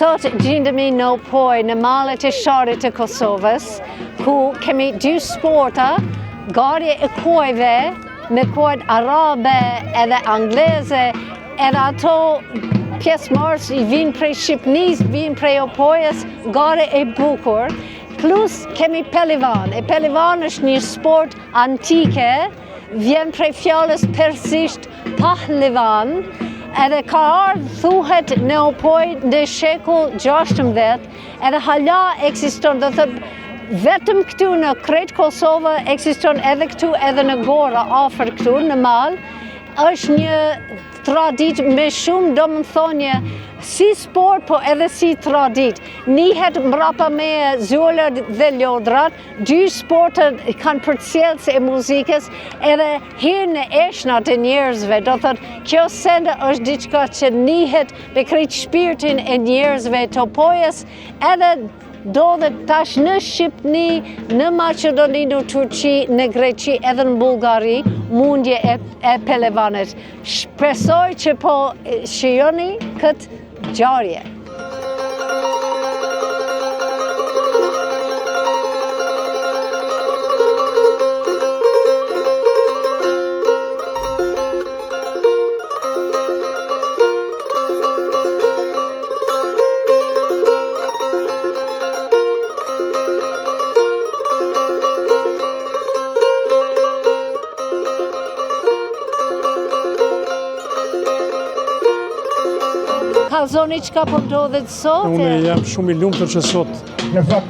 Sot gjendemi në Opoj, në malet e Sharit të Kosovës, ku kemi dy sporta, garje e kuajve, me kuajt arabe edhe angleze, edhe ato pjesëmarrës i vinë prej Shqipënisë, vinë prej Opojës, garje e bukur, plus kemi pelivan. E pelivan është një sport antike, vjen prej fjalës persisht pahlivan, edhe ka ardhur thuhet në Opoj në shekull 16, edhe hala ekziston, do thëtë vetëm këtu në krejt Kosovë ekziston edhe këtu edhe në Gora afër këtu në mal, është një tradit me shumë domethënie si sport po edhe si tradit. Nihet mbrapa me zullët dhe lodrat, dy sportet kanë përcjellës e muzikës edhe hirë në eshnat e njerëzve. Do thotë kjo sende është diçka që nihet me krejt shpirtin e njerëzve të Opojës, edhe ndodhet tash në Shqipëni, në Maqedoni, në Turqi, në Greqi, edhe në Bullgari, mundje e pelevanit. Shpresoj që po shijoni këtë ngjarje. Zoni çka po ndodhet sot? Unë jam shumë i lumtur që sot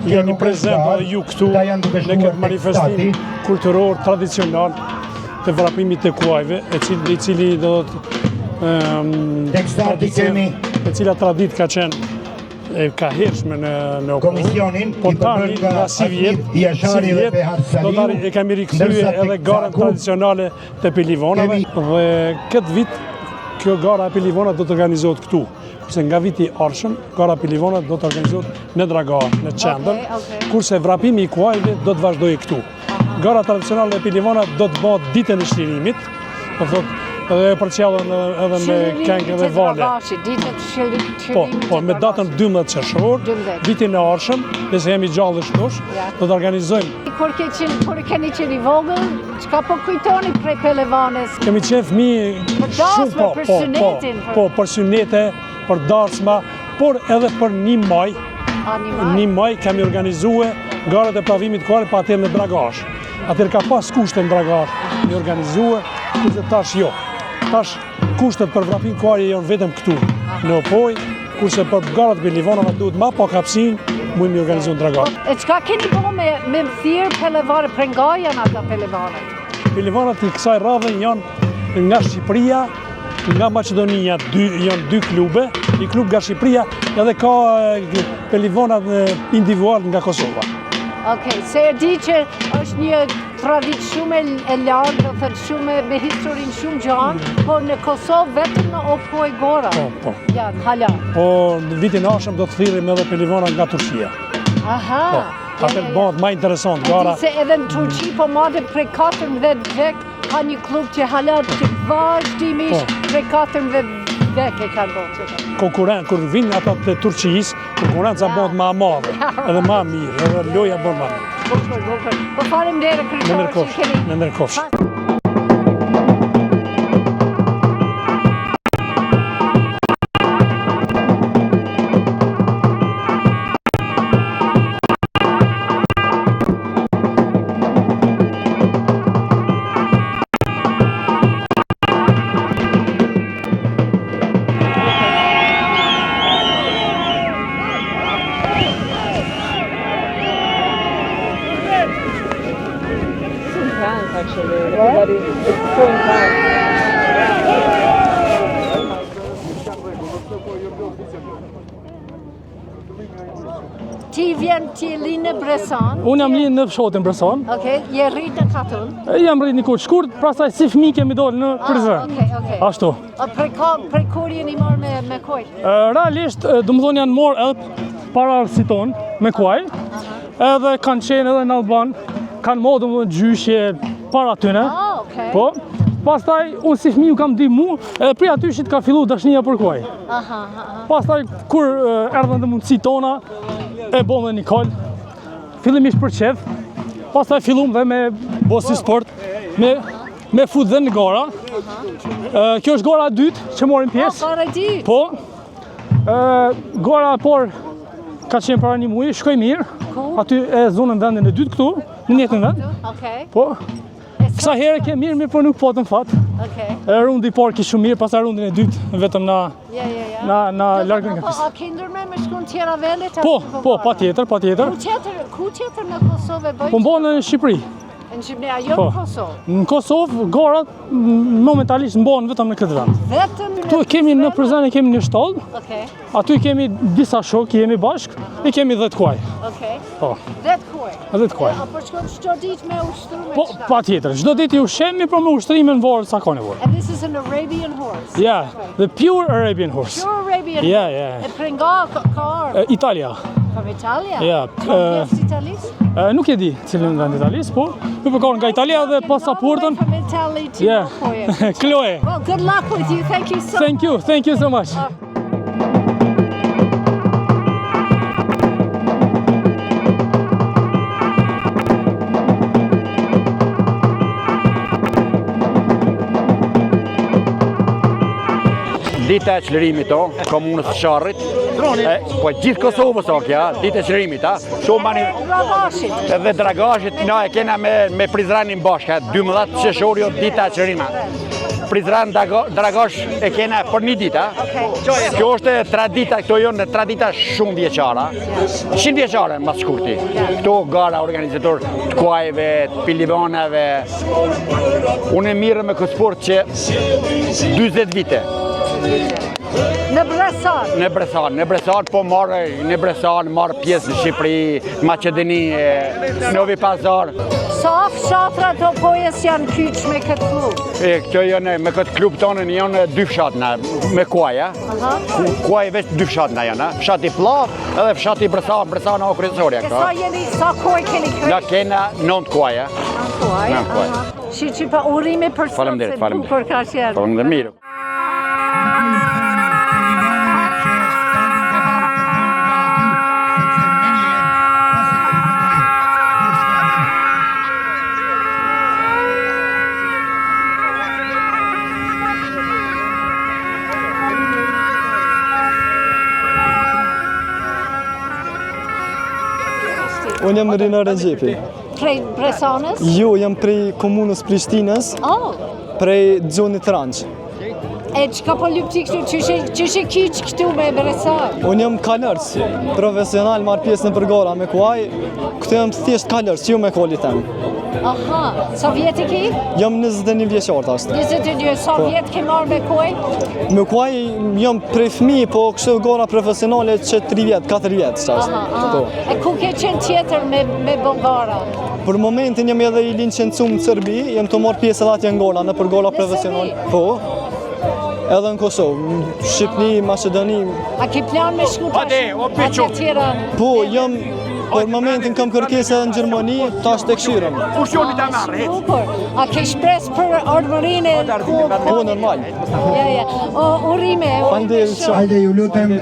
jeni prezent edhe ju këtu në këtë manifestim kulturor tradicional të vrapimit të kuajve, i cili do të e cila tradit ka qenë ka hershme në Opoj, po tani nga si vjet do tani e kemi rikthyer edhe garën tradicionale të pelivonave dhe këtë vit kjo gara e pelivonave do të organizohet këtu. Se nga viti arshëm, gara pelivonat do të organizohet në Dragar, në qendër, kurse vrapimi i kuajve do të vazhdojë këtu. Gara tradicionale e pelivonat do të bëhet ditën e shlirimit, do thotë edhe e përcjellën edhe me këngë dhe vale. Po, me datën 12 qershor, vitin e arshëm, nëse jemi gjallë shtosh, do të organizojmë. Kur keni qenë i vogël, çka po kujtoni prej pelivanes? Kemi qenë fëmijë shumë për synete, për darsma, por edhe për një maj. Një maj kemi organizuar garët e pavimit kuajve pa atëherë në Dragash. Atëherë ka pas kushte në Dragash, një organizuar, kurse tash jo. Tash kushtet për vrapim kuajve janë vetëm këtu, në Opoj, kurse për garat e pelivonave duhet ma pa kapsinë, mund mi organizu në Dragash. E çka keni bërë me thirr pelivane, prej nga janë ata pelivanet? Pelivanat i kësaj radhe janë nga Shqipëria, nga Maqedonia janë dy klube, një klub nga Shqipëria edhe ka pelivonat individual nga Kosova. Okej, se e di që është një tradit shumë e lartë, do thëtë shumë me historinë shumë gjatë, po në Kosovë vetëm në Opoj Gora. Po. Janë, hala. Po në vitin arshëm do të thirrim edhe pelivonat nga Turqia. Aha. Po, atë bëhet më interesant gara. Se edhe në Turqi po madhe prej 14 vek ka një klub që hala që vazhdimisht prej 14 vek e kanë bërë. Konkurent, kur vinë ata të Turqisë, konkurenca bëhet më e madhe, edhe më mirë, edhe loja bën më mirë. Po faleminderit kryetar që keni. Në ndërkohë. Actually, everybody is so intense. Ti vjen ti linë në Bresan? Unë jam linë në fshatin Bresan. Okej, je rritë katun? Jam rritë një kohë shkurt, prasaj si fëmijë kemi dalë në Prizren. Okej. Ashtu. Prej kur jeni marrë me kuaj? Realisht, domethënë janë marrë edhe para arsiton me kuaj. Edhe kanë qenë edhe në Alban, kanë marrë domethënë gjyshje para tyne. Okej. Po, Pastaj, unë si fëmiju kam 2 mu, edhe prej atyshit ka fillu dashnia për kuaj. Pastaj, kur erdhën dhe mundësi tona, e bom dhe Nikol, fillimisht për qef, pastaj fillum dhe me bo si sport, me fut dhe në gara. Kjo është gara 2 që morim pjesë. Gara 2? Po. Gara por ka qenë para 1 muji, shkoj mirë. Aty e zonën vendin e 2 këtu, në njëtën vend. Po. Kësa herë ke mirë, po nuk potën fat. Rundi par ki shumë mirë, pas rundin e 2, vetëm na largën nga pista. A ke ndërme me shkun tjera vendet? Po, pa tjetër. Ku tjetër në Kosovë bëjtë? Po mbonë në Shqipëri. Në Shqipëri, a jo në Kosovë? Në Kosovë, garat momentalisht mbonë vetëm në këtë vend. Vetëm? Tu kemi në Prizren, kemi një shtallë, aty kemi disa shokë, jemi bashkë, i kemi 10 kuaj. 10 kuaj? 10 kuaj. A për shkon çdo ditë me ushtrim? Po, pa tjetër, çdo ditë i ushqemi, por me ushtrimin varë sa ka nevojë. And this is an Arabian horse? Yeah, the pure Arabian horse. Pure Arabian horse? Yeah. E prej nga ka ardhur? Italia. From Italia? Yeah. Pjesë Italisë? Nuk e di cilin nga Italisë, po ju përkon nga Italia dhe pasaportën. From Italy to Chloe. Well, good luck with you. Thank you so much. Thank you so much. Dita e qëllerimit komunës së Sharrit, po gjithë Kosovës kja, dita e qëllerimit, edhe Dragashit, na e kena me Prizrenin bashkë, 12 qershori dita e qëllerimit. Prizren Dragash e kena për 1 ditë, kjo është tradita, këto janë tradita shumë vjeçara, 100 vjeçare mas shkurti. Këto gara organizator të kuajve, të pilivanave, unë e mirë me këtë sport që 20 vite. Në Bresan? Në Bresan, po marrë pjesë në Shqipëri, Maqedoni, Novi Pazar. Sa fshatra të pojës janë kyç me këtë klub? Këto janë, me këtë klub tonë janë 2 fshatna, me kuaja. Kuaj veç 2 fshatna janë, fshati Pllav edhe fshati Bresan o kryesorja. Sa kuaj keni krejt? Na kena 9 kuaja. 9 kuaj? Që pa urime për sot se bukur ka qenë. Faleminderit. Unë jam Rinar Rengjepi. Prej Bresanës? Jo, jam prej komunës Prishtinës, prej zonit Ranç. E çka po lypti këtu, ç'është kyç këtu me Bresan? Unë jam kalërës, profesional, marr pjesë në përgara me kuaj. Këtu jam thjesht kalërës, jo me kolit tem. Aha, sa vjet e ki? Jam 21 vjeçar tash. 21, sa vjet ke marrë me kuaj? Me kuaj jam prej fëmijë, po kështu gara profesionale që 3 vjet, 4 vjet tash. E ku ke qenë tjetër me Bulgara? Për momentin jam edhe i licencum në Serbi, jam të marr pjesë edhe atje në gara, në përgara profesional. Po. Edhe në Kosovë, Shqipni, Maqedoni. A ke plan me shku atje tjera? Po, jam për momentin kam kërkesa në Gjermani, tash tek Shirëm. A ke shpres për ardhmërinë e klubit? Po, normal. Ja. Urime. Faleminderit. Hajde ju lutem.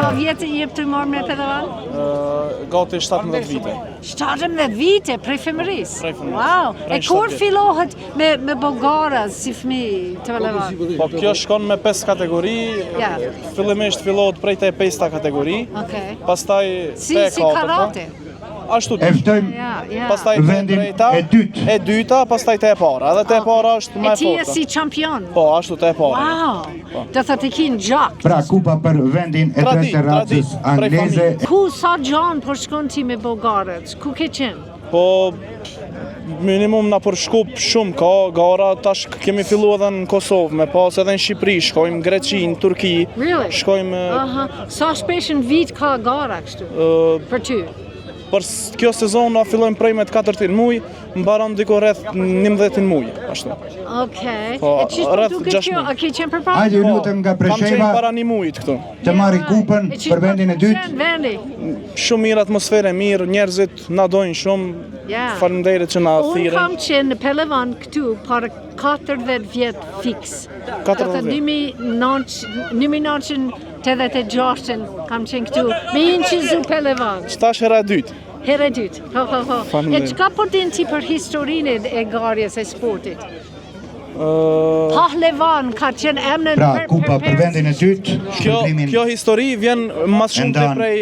Sa vjetë jep të marrë me pelevan? Gati 17 vite. 17 vite, prej femërisë? Prej femërisë. Wow! Prej E kur 7 fillohet me bogara si fëmijë të pelevan? Po kjo shkon me 5 kategori, Ja. fillimisht fillohet prej te 5-ta kategori, Okej. pastaj Si te karate? Ashtu E ftojmë Ja, ja. pastaj te vendin drejta, e dytë. e dyta, pastaj te e para. Edhe te e para është më E e ti je fortë. si champion? Po, ashtu te e para. Wow! Do të të kinë gjak. pra kupa për vendin e tretë të racës prej angleze. Ku sa gjanë për shkon ti me bogarët? Ku ke qenë? Po minimum na përshkup shumë ka gara, tash kemi fillu edhe në Kosovë, me pas edhe në Shqipëri, shkojmë Greqi, në Turki, Really? shkojmë Aha. Sa shpesh në vit ka gara kështu? Për ty? për kjo sezon na fillojmë prej me të 4 muj, mbaron diku rreth 11 muj, ashtu. Okej. Po, E çish po rreth duket 6 kjo? muj. A ke qenë përpara? Hajde ju lutem nga Kam qenë Presheva para 1 mujit këtu. të marri kupën E çish për po vendin e të dytë. qenë vendi? Shumë mirë atmosferë, mirë, njerëzit na dojnë shumë. Ja. Faleminderit që na Unë thirrën. kam qenë në Pelevan këtu para 40 vjet fix. 40 1986 kam qenë këtu. Me inqizu Pelevan. Tash hera e dytë. Herë e dytë. Po. E Faleminderit. çka po din ti për historinë e garjes e sportit? Pahlevan ka qenë emrin Pra kupa për vendin e dytë, shpërblimin Kjo histori vjen mas shumë të ndan prej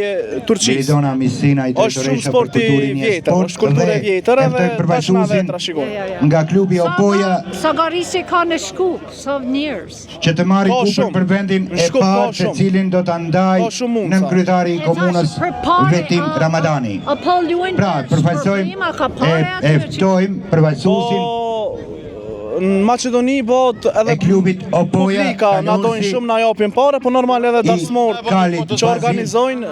Turqisë. Meridona Misina i Është shumë drejtoresha për sporti kulturën e vjetër, sport është kulturë e vjetër e edhe ftoj tash na dhe përfaqësuesin trashëgojmë. nga klubi Opoja Sa garisje ka në Shkup, sa njerëz. që të marri Ka kupën shumë. për vendin Në e Shkup ka parë, të shumë. cilin do ta ndaj Ka shumë mundësa. nën kryetari i komunës Vetim Ramadani. A po luajnë Pra, përfaqësojmë e ftojmë përfaqësuesin Në Maqedoni bëhet edhe e klubit Opoja, publika na dojnë Kalosi, shumë, na japin pare, po normal edhe dasmor Kalit që organizojnë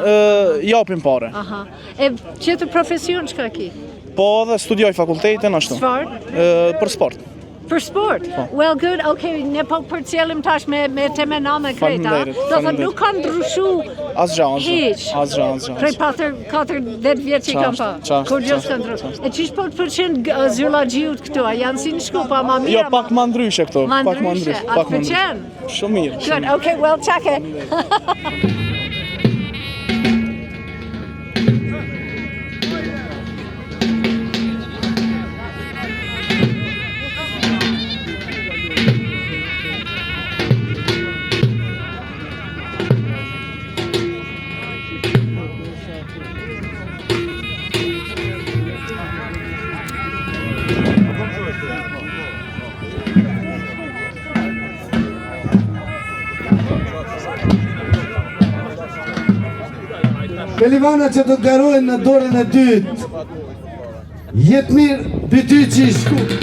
japin pare. Aha. E qëtë profesion çka ki? Po edhe studioj fakultetin ashtu. Çfarë? Për sport. Për sport? Well, good. Okay, ne po përcjellim tash me temena me kreta. Faleminderit, Do thë nuk kanë ndryshu Asgjë. hiç. Asgjë. Prej 4 vjet që kam pa. Çast, Kur gjë s'ka ndryshu. E çish po të pëlqen zyllaxhiut këtu? A janë si në Shkup, ama mirë? Jo, pak më ndryshe këtu. Ma Pak më ndryshe. ndryshe. A Pak të më ndryshe. pëlqen? Shumë mirë. Good. Okay, well, çake. Pelivana që do të garojnë në dorën e dytë. Jetë mirë Bytyqi i Shkup.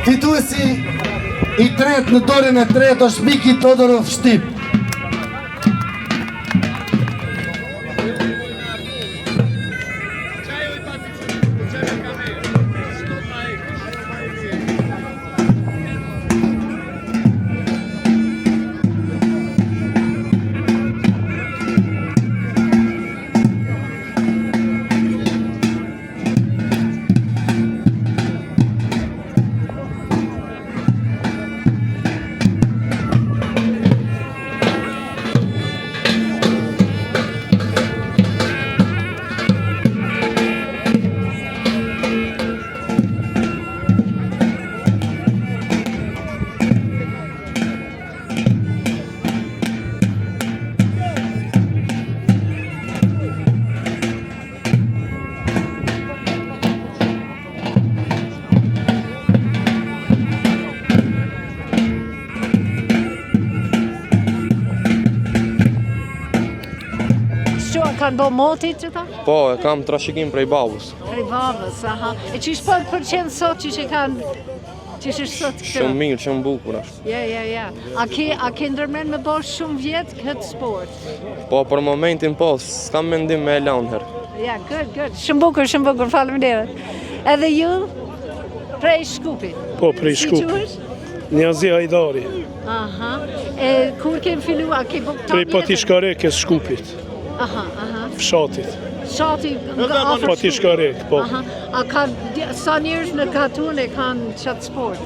Fituesi i tretë në dorën e tretë është Miki Todorov Shtip. Kanë bo motit që ta? Po, e kam trashikim prej babës. Prej babës, aha. E që ishë për qenë sot që kanë, që ishë sot këtë? Shumë mirë, shumë bukur ashtë. Ja. A ke ndërmen me bërë shumë vjetë këtë sport? Po, për momentin po, s'kam mendim me e lanë herë. Ja, good. Shumë bukur, faleminderit. Edhe ju, prej Shkupit? Po, prej Shkupit. Si quhesh? Njazi Hajdari. Aha. E kur ke fillu, a ke bërë Prej Patishkarekës Shkupit. Aha. Fshatit. Shati nga afër Patishkarek, po. Aha. A sa njerëz në Katun e kanë qatë sport?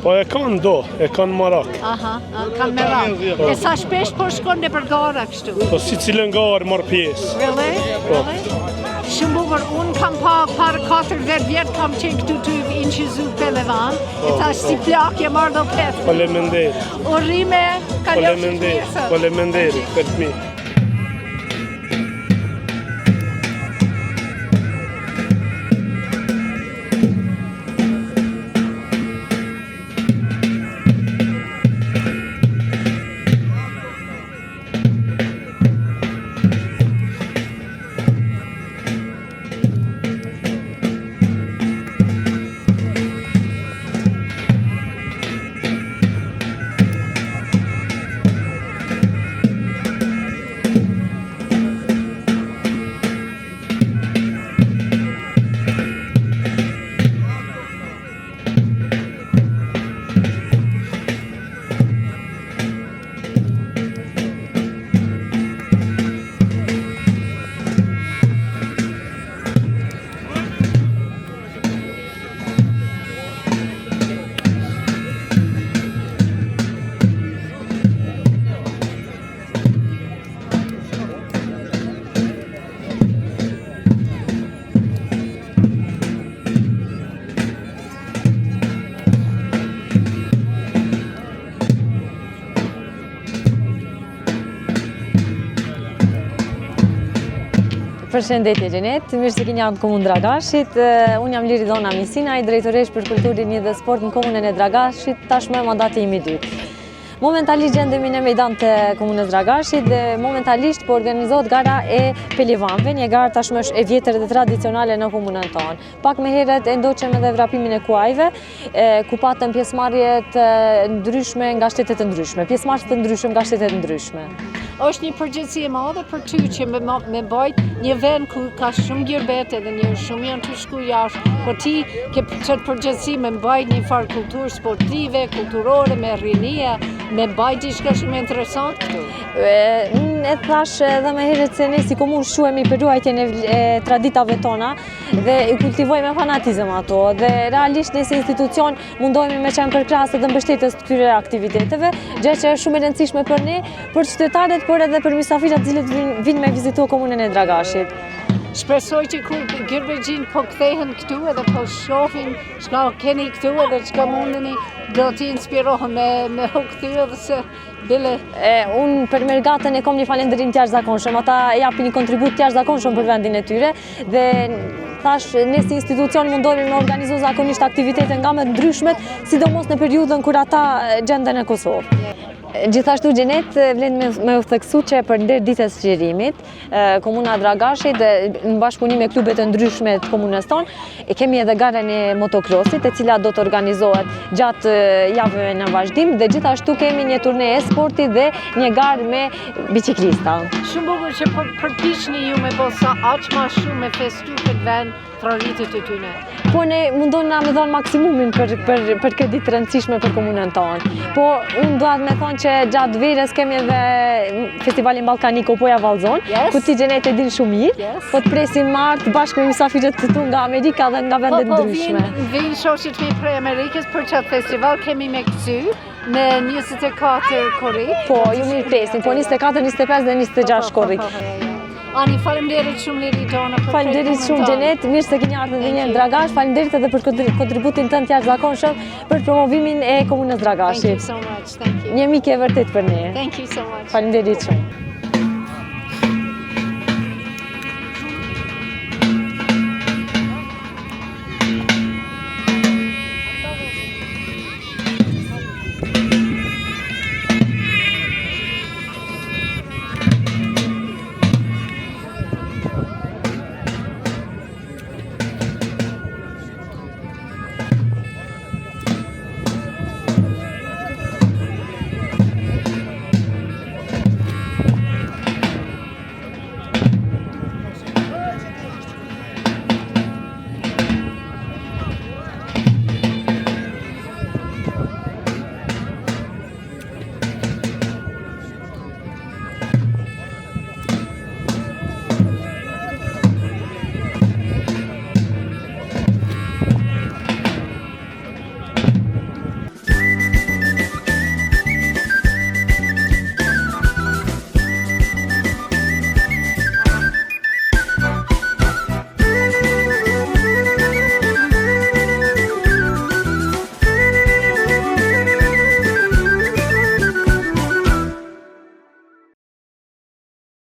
Po e kanë marak. Aha, kanë merak. E sa shpesh po shkon në për gara kështu? Po si cilën garë marrë pjesë. Really? Shumë bukur, unë kam parë 4 vjetë kam qenë këtu të inqizu Pelevan, e tash si plakje marrë do petë. Faleminderit. Urime, kalofshë të mirë. Faleminderit, për të mirë. Përshëndetje Gjenet, mirë se keni ardhur në komunën Dragashit. Unë jam Liridona Misinaj, drejtoresh për kulturin dhe sport në komunën e Dragashit, tashmë mandati im i dytë. Momentalisht gjendemi në mejdan të komunës Dragashit dhe momentalisht po organizohet gara e pelivanëve, një garë tashmë është e vjetër dhe tradicionale në komunën tonë. Pak më herët e ndoqëm edhe vrapimin e kuajve, ku patëm pjesëmarrje të ndryshme nga shtetet të ndryshme, pjesëmarrës të ndryshme nga shtetet të ndryshme. Është një përgjegjësi e madhe për ty që me bajt një vend ku ka shumë gjirbet edhe një shumë janë të shku jashtë, po ti ke qëtë përgjegjësi me bajt një farë kulturë sportive, kulturore, me rinia, me bajt diçka shumë interesant këtu. E thash edhe me herët se ne si komunë shuhemi për ruajtjen e traditave tona dhe i kultivojmë fanatizëm ato dhe realisht ne si institucion mundohemi me qenë përkrahës dhe mbështetës të këtyre aktiviteteve, gjë që është shumë e rëndësishme për ne, për qytetarët, por edhe për mysafirët të cilët vinë me vizitu komunën e Dragashit. Shpresoj që kur Gjerbegjin po kthehen këtu edhe po shohin çka keni këtu edhe çka mundeni do t'i inspirohen me u kthy edhe se bile. Unë për Mergatën e kom një falënderim të jashtëzakonshëm, ata japin një kontribut të jashtëzakonshëm për vendin e tyre dhe thash ne si institucion mundohemi me organizu zakonisht aktivitete nga më të ndryshmet, sidomos në periudhën kur ata gjenden në Kosovë. Gjithashtu Gjenet, vlen me u theksu që për ndër ditës qerimit, komuna Dragashit në bashkëpunim me klubet të ndryshme të komunës tonë, kemi edhe garën e motokrosit, e cila do të organizohet gjatë javëve në vazhdim dhe gjithashtu kemi një turne e sporti dhe një garë me biciklista. Shumë bukur që përpiqni ju me bosa aq ma shumë me festu këtë vend traditët e tyne. Po ne mundon me dhënë maksimumin për këtë ditë të rëndësishme për komunën tonë. Po unë duat me thonë që gjatë verës kemi edhe festivalin Ballkanik Opoja Vallzon, ku ti Gjenet e din shumë mirë, po të presim martë bashkë me mysafirët të tu nga Amerika dhe nga vendet ndryshme. Po vinë shoqët mi prej Amerikës për qatë festival, kemi me kësy në 24 korrik. Po, ju mirë presim, po 24, 25 dhe 26 korrik. Ani, faleminderit shumë Liridona për faleminderit shumë Gjenet, mirë se keni ardhur edhe një në Dragash, faleminderit edhe për kontributin tënd të jashtëzakonshëm për promovimin e komunës Dragashit. Thank you so much, thank you. Një mikë e vërtet për ne. Thank you so much. Faleminderit shumë.